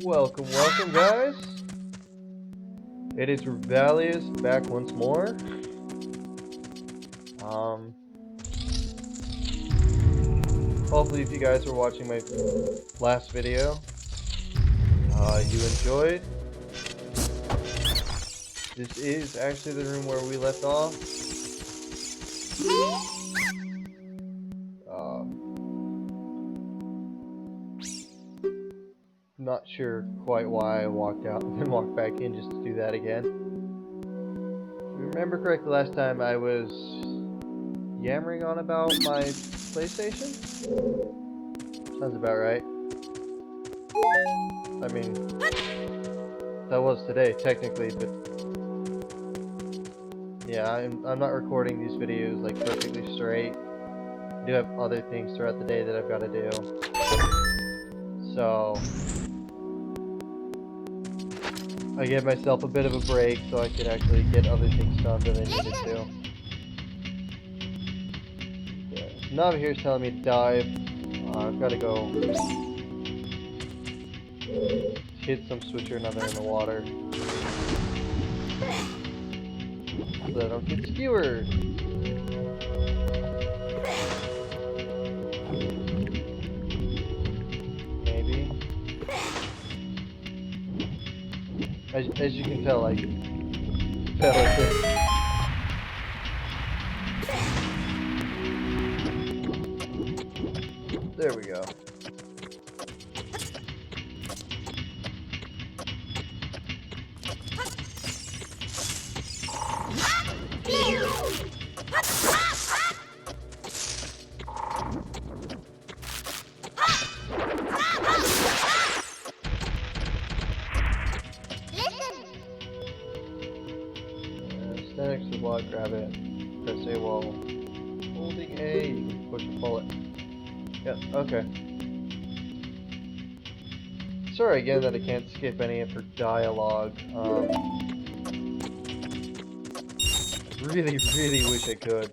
Welcome, welcome, guys. It is Revalias back once more. Hopefully, if you guys were watching my last video, you enjoyed. This is actually the room where we left off. Not sure quite why I walked out and then walked back in just to do that again. If you remember correctly, last time I was yammering on about my PlayStation? Sounds about right. I mean, that was today, technically, but yeah, I'm not recording these videos like perfectly straight. I do have other things throughout the day that I've got to do. So I gave myself a bit of a break so I could actually get other things done that I needed to. Yeah. Navi here's telling me to dive. I've got to go hit some switch or another in the water so that I don't get skewered. Maybe. As you can tell, I fell at this. There we go. Stand next to the block, grab it, press A while holding A, you can push and pull it. Yep, okay. Sorry again that I can't skip any of her dialogue. Really wish I could.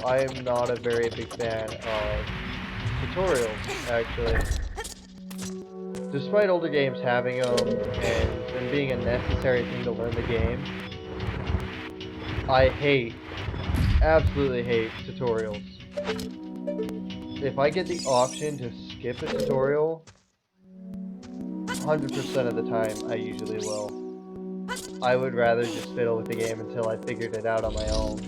I am not a very big fan of tutorials, actually. Despite older games having them and them being a necessary thing to learn the game, I absolutely hate tutorials. If I get the option to skip a tutorial, 100% of the time I usually will. I would rather just fiddle with the game until I figured it out on my own.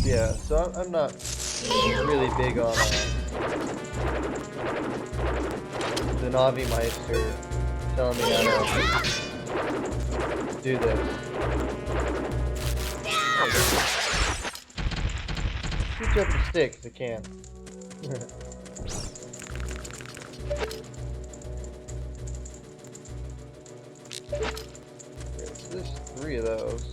Yeah, so I'm not really big on the Navi Meister telling me how to do this. Shoot you up the stick if I can. Okay, so there's 3 of those.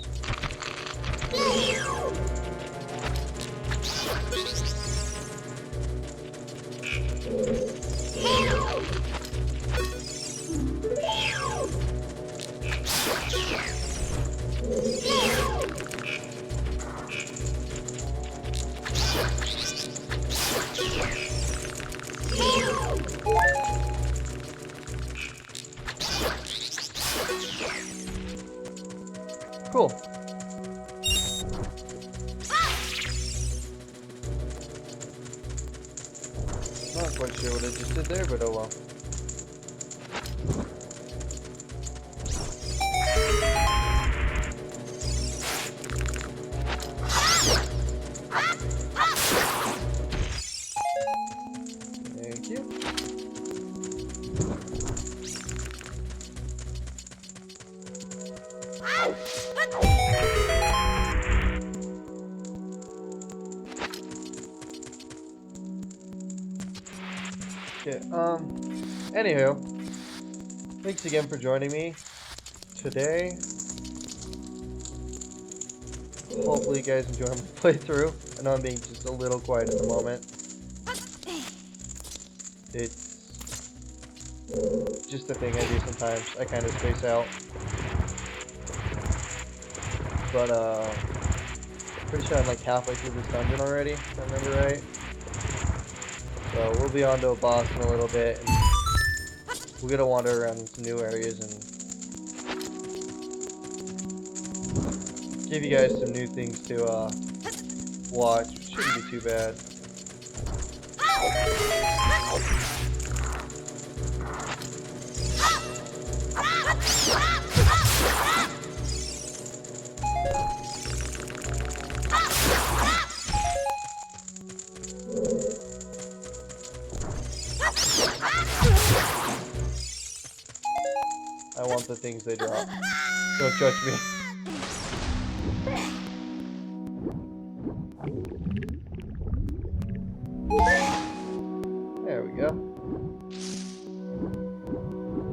Cool. Not quite sure what I just did there, but oh well. Thank you. Okay, anywho, thanks again for joining me today. Hopefully you guys enjoy my playthrough. I know I'm being just a little quiet at the moment. It's just a thing I do sometimes. I kind of space out. But, pretty sure I'm like halfway through this dungeon already, if I remember right. So we'll be on to a boss in a little bit, and we're gonna wander around in some new areas and give you guys some new things to watch. Shouldn't be too bad. I want the things they drop. Don't judge me. There we go.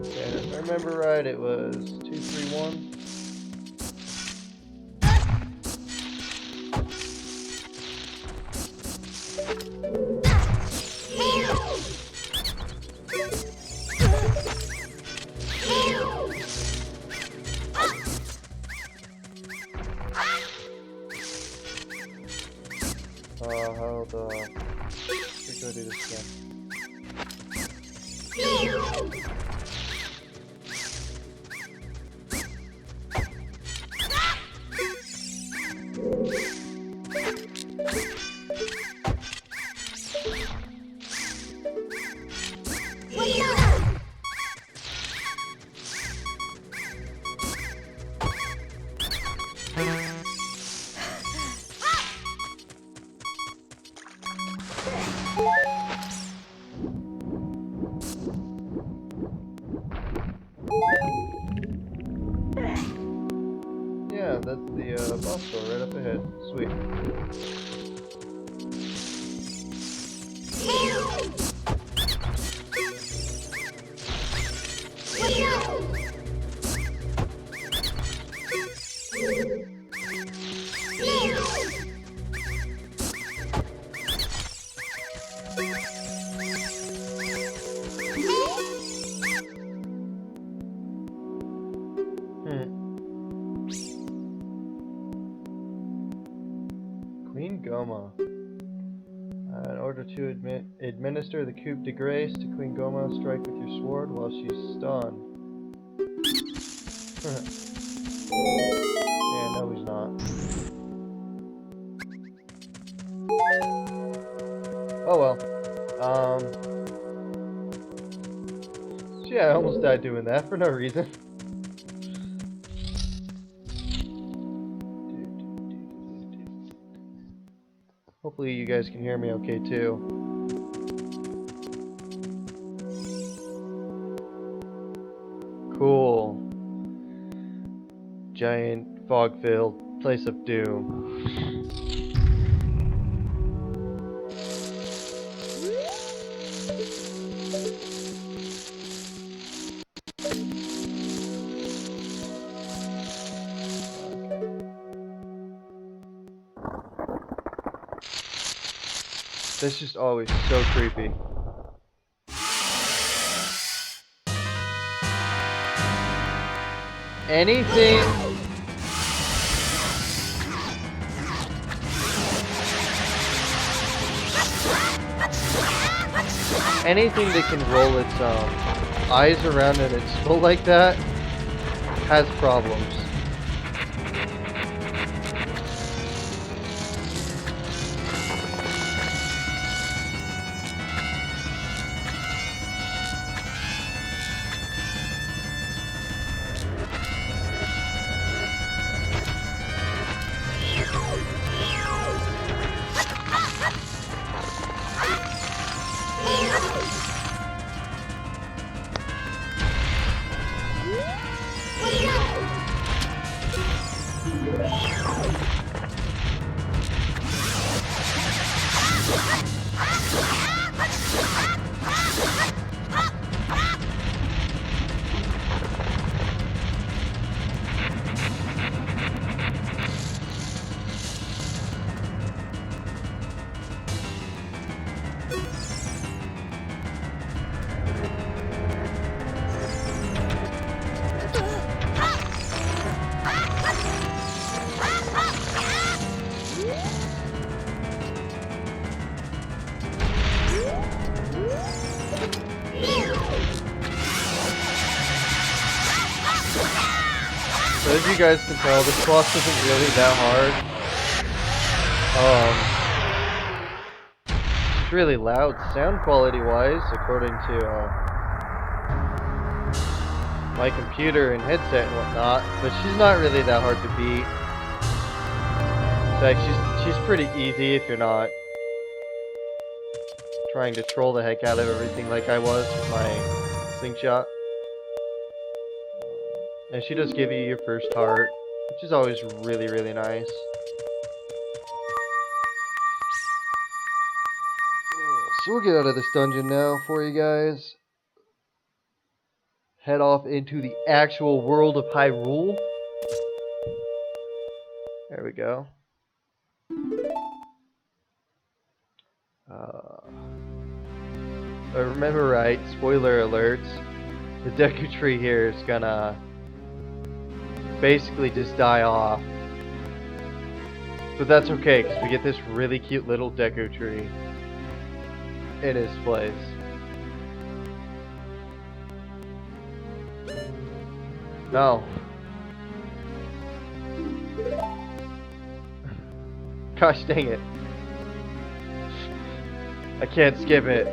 And if I remember right, it was 2, 3, 1. How the... Let's go do this again. Yeah, that's the boss door right up ahead. Sweet. Queen Goma. In order to administer the coup de grace to Queen Goma, strike with your sword while she's stunned. Yeah, no he's not. Oh well. So yeah, I almost died doing that for no reason. Hopefully you guys can hear me okay too. Cool. Giant fog-filled place of doom. That's just always so creepy. Anything that can roll its eyes around in its skull like that has problems. So as you guys can tell, this boss isn't really that hard. It's really loud sound quality wise, according to my computer and headset and whatnot, but she's not really that hard to beat. In fact, she's pretty easy if you're not trying to troll the heck out of everything like I was with my slingshot. And she does give you your first heart, which is always really, really nice. So we'll get out of this dungeon now for you guys. Head off into the actual world of Hyrule. There we go. If I remember right, spoiler alerts, the Deku Tree here is gonna basically just die off. But that's okay, because we get this really cute little Deku Tree in his place. No. Gosh dang it. I can't skip it.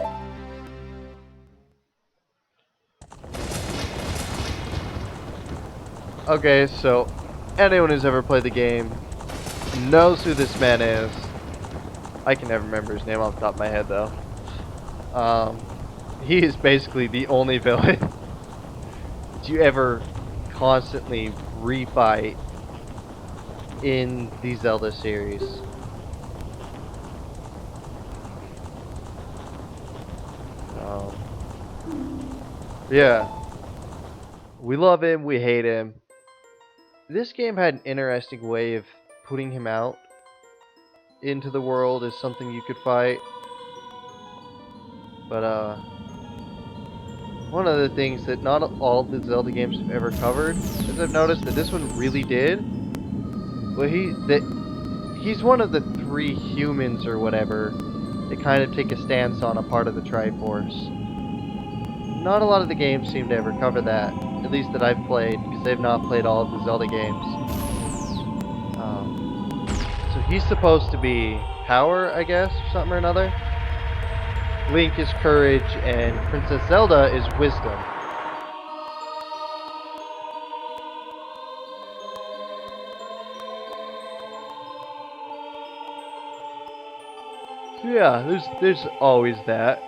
Okay, so anyone who's ever played the game knows who this man is. I can never remember his name off the top of my head though. He is basically the only villain that you ever constantly refight in the Zelda series. Yeah. We love him, we hate him. This game had an interesting way of putting him out into the world as something you could fight. But one of the things that not all the Zelda games have ever covered, as I've noticed that this one really did, well, he's one of the 3 humans or whatever that kind of take a stance on a part of the Triforce. Not a lot of the games seem to ever cover that, at least that I've played, because I've not played all of the Zelda games. So he's supposed to be power, I guess, or something or another. Link is courage, and Princess Zelda is wisdom. So yeah, there's always that.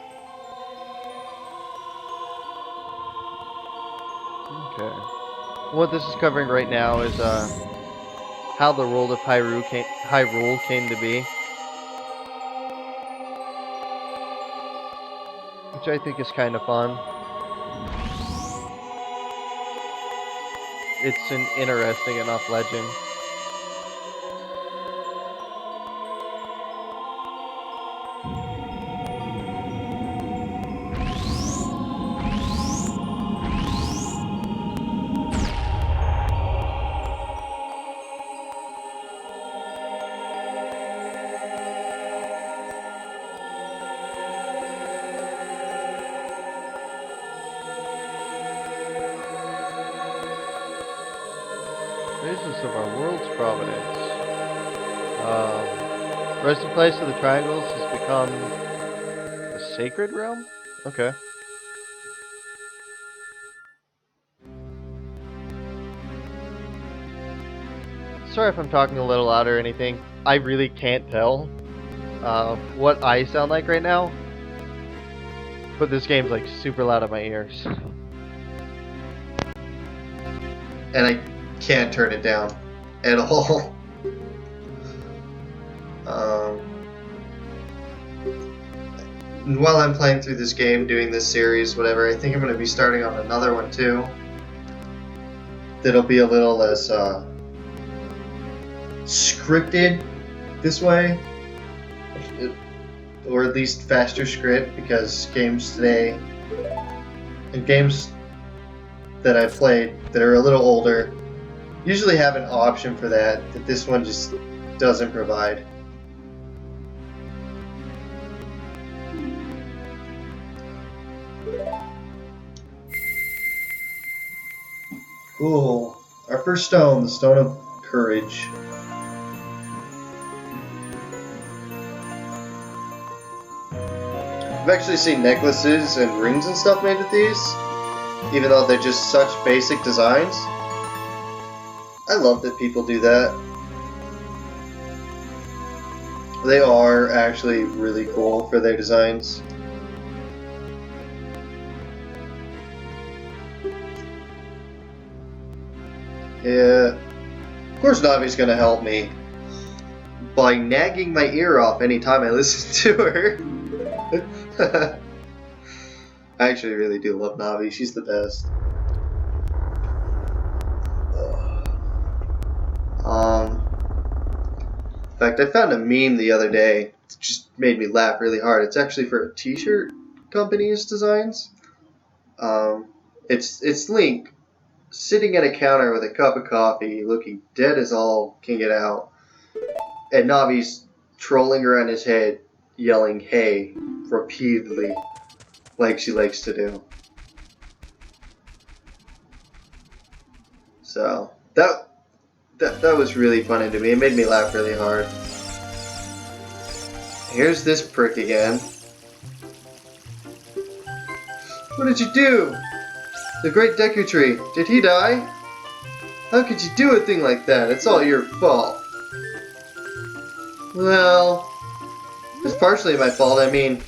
Okay. What this is covering right now is how the world of Hyrule came to be, which I think is kind of fun. It's an interesting enough legend. Basis of our world's providence. Resting place of the triangles has become a sacred realm? Okay. Sorry if I'm talking a little loud or anything. I really can't tell what I sound like right now. But this game's like super loud in my ears. And I can't turn it down at all. While I'm playing through this game, doing this series, whatever, I think I'm going to be starting on another one too. That'll be a little less scripted this way, or at least faster script, because games today, and games that I've played that are a little older, usually have an option for that this one just doesn't provide. Cool. Our first stone, the Stone of Courage. I've actually seen necklaces and rings and stuff made with these, even though they're just such basic designs. I love that people do that. They are actually really cool for their designs. Yeah. Of course Navi's gonna help me by nagging my ear off anytime I listen to her. I actually really do love Navi. She's the best. In fact, I found a meme the other day. It just made me laugh really hard. It's actually for a t-shirt company's designs. It's Link sitting at a counter with a cup of coffee, looking dead as all can get out, and Navi's trolling around his head, yelling "Hey" repeatedly, like she likes to do. So that was really funny to me. It made me laugh really hard. Here's this prick again. What did you do? The Great Deku Tree. Did he die? How could you do a thing like that? It's all your fault. Well, it's partially my fault. I mean,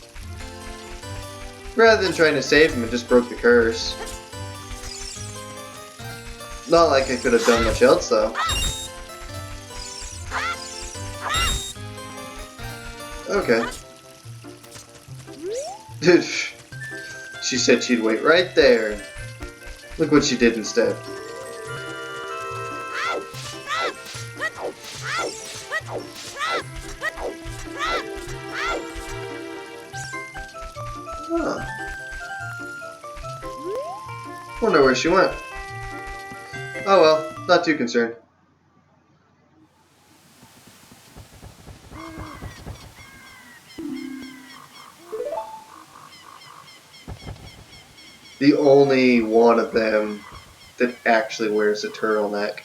rather than trying to save him, I just broke the curse. Not like I could have done much else, though. Okay. Dude, she said she'd wait right there. Look what she did instead. Huh. Wonder where she went. Oh well, not too concerned. The only one of them that actually wears a turtleneck.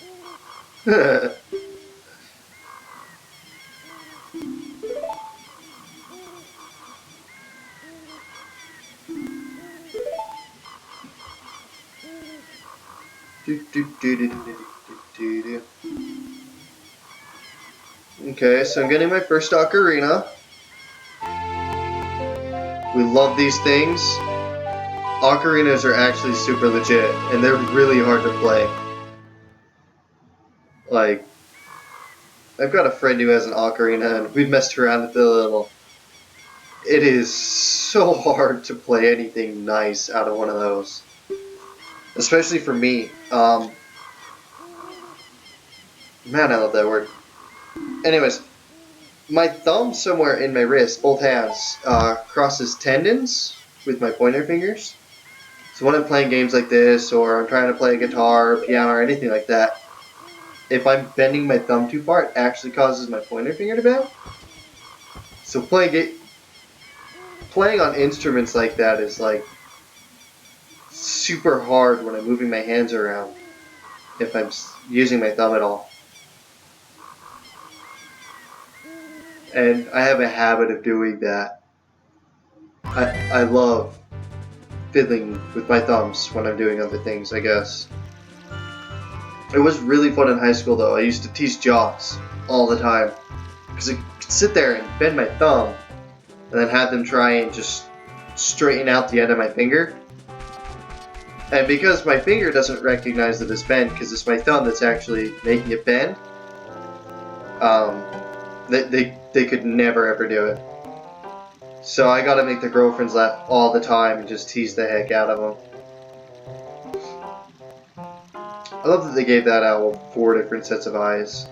Okay, so I'm getting my first Ocarina. We love these things. Ocarinas are actually super legit, and they're really hard to play. Like, I've got a friend who has an Ocarina, and we've messed around with it a little. It is so hard to play anything nice out of one of those. Especially for me. Man, I love that word. Anyways, my thumb somewhere in my wrist, both hands, crosses tendons with my pointer fingers. So when I'm playing games like this, or I'm trying to play a guitar, or piano, or anything like that, if I'm bending my thumb too far, it actually causes my pointer finger to bend. So playing on instruments like that is like super hard when I'm moving my hands around, if I'm using my thumb at all. And I have a habit of doing that. I love fiddling with my thumbs when I'm doing other things, I guess. It was really fun in high school though. I used to tease jocks all the time, because I could sit there and bend my thumb and then have them try and just straighten out the end of my finger. And because my finger doesn't recognize that it's bent, because it's my thumb that's actually making it bend, they could never ever do it. So I gotta make the girlfriends laugh all the time and just tease the heck out of them. I love that they gave that owl 4 different sets of eyes.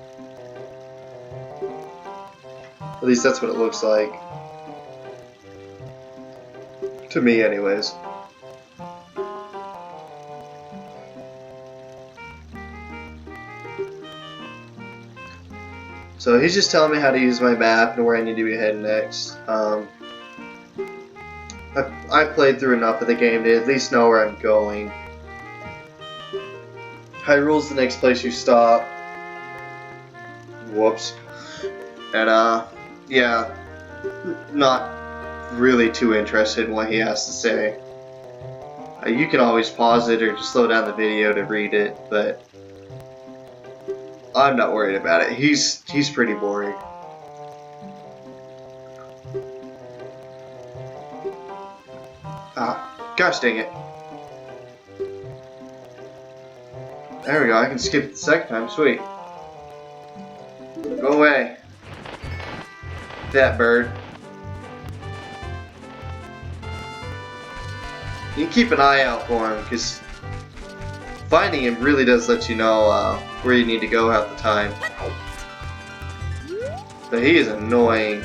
At least that's what it looks like. To me, anyways. So he's just telling me how to use my map and where I need to be heading next. I've played through enough of the game to at least know where I'm going. Hyrule's the next place you stop. Whoops. And, yeah, not really too interested in what he has to say. You can always pause it or just slow down the video to read it, but I'm not worried about it. He's pretty boring. Ah, gosh dang it. There we go, I can skip it the second time, sweet. Go away. That bird. You can keep an eye out for him, because finding him really does let you know where you need to go half the time. But he is annoying.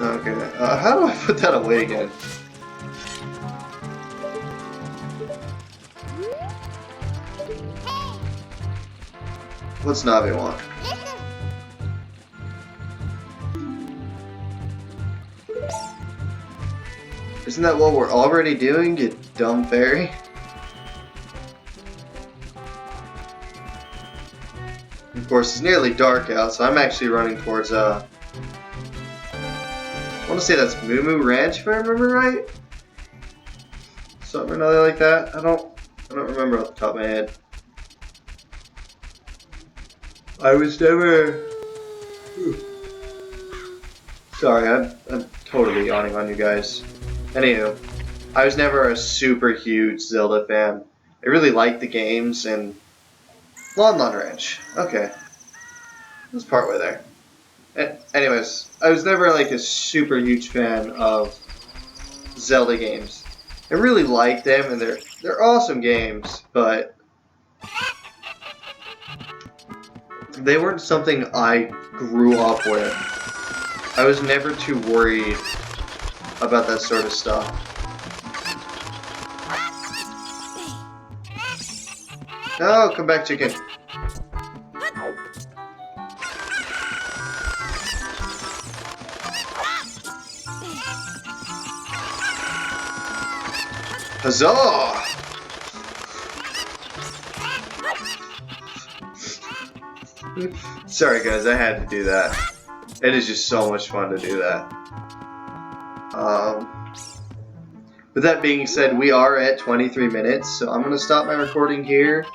Okay, how do I put that away again? What's Navi want? Isn't that what we're already doing, you dumb fairy? Of course, it's nearly dark out, so I'm actually running towards, I want to say that's Moo Moo Ranch, if I remember right? Something or another like that. I don't remember off the top of my head. I was never... Sorry, I'm totally yawning on you guys. Anywho, I was never a super huge Zelda fan. I really liked the games and... Lon Ranch. Okay. Let's part way there. Anyways, I was never like a super huge fan of Zelda games. I really liked them and they're awesome games, but they weren't something I grew up with. I was never too worried about that sort of stuff. No, come back, chicken. Huzzah! Sorry guys, I had to do that. It is just so much fun to do that. With that being said, we are at 23 minutes, so I'm going to stop my recording here.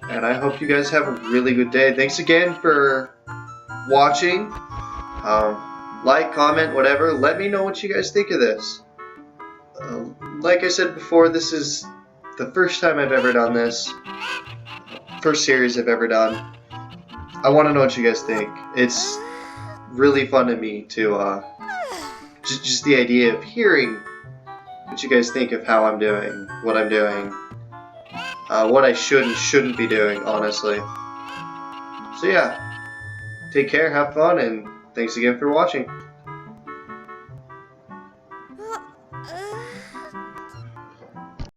And I hope you guys have a really good day. Thanks again for watching. Like, comment, whatever. Let me know what you guys think of this. Like I said before, this is the first time I've ever done this. First series I've ever done. I want to know what you guys think. It's really fun to me to just the idea of hearing what you guys think of how I'm doing, what I'm doing, what I should and shouldn't be doing, honestly. So yeah, take care, have fun, and thanks again for watching.